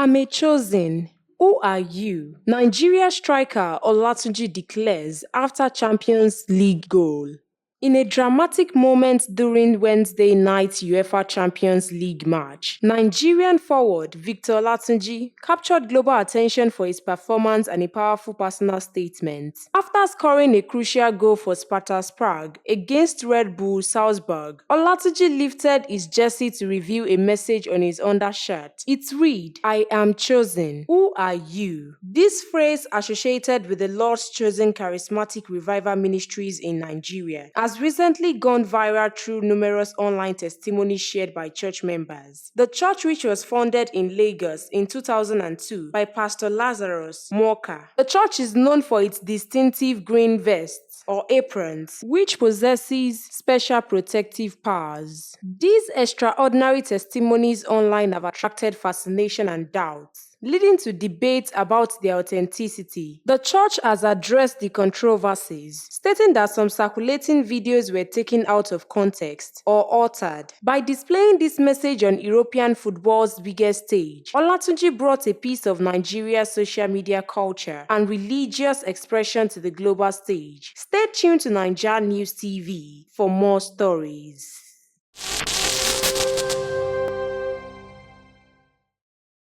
I'm a chosen. Who are you? Nigeria striker Olatunji declares after Champions League goal. In a dramatic moment during Wednesday night's UEFA Champions League match, Nigerian forward Victor Olatunji captured global attention for his performance and a powerful personal statement. After scoring a crucial goal for Sparta Prague against Red Bull Salzburg, Olatunji lifted his jersey to reveal a message on his undershirt. It read, "I am chosen. Who are you?" This phrase, associated with the Lord's Chosen Charismatic Revival Ministries in Nigeria, has recently gone viral through numerous online testimonies shared by church members. The church, which was founded in Lagos in 2002 by Pastor Lazarus Moka. The church is known for its distinctive green vests or aprons, which possesses special protective powers. These extraordinary testimonies online have attracted fascination and doubt, leading to debates about their authenticity. The church has addressed the controversies, stating that some circulating videos were taken out of context or altered. By displaying this message on European football's biggest stage, Olatunji brought a piece of Nigeria's social media culture and religious expression to the global stage. Stay tuned to NaijaNews TV for more stories.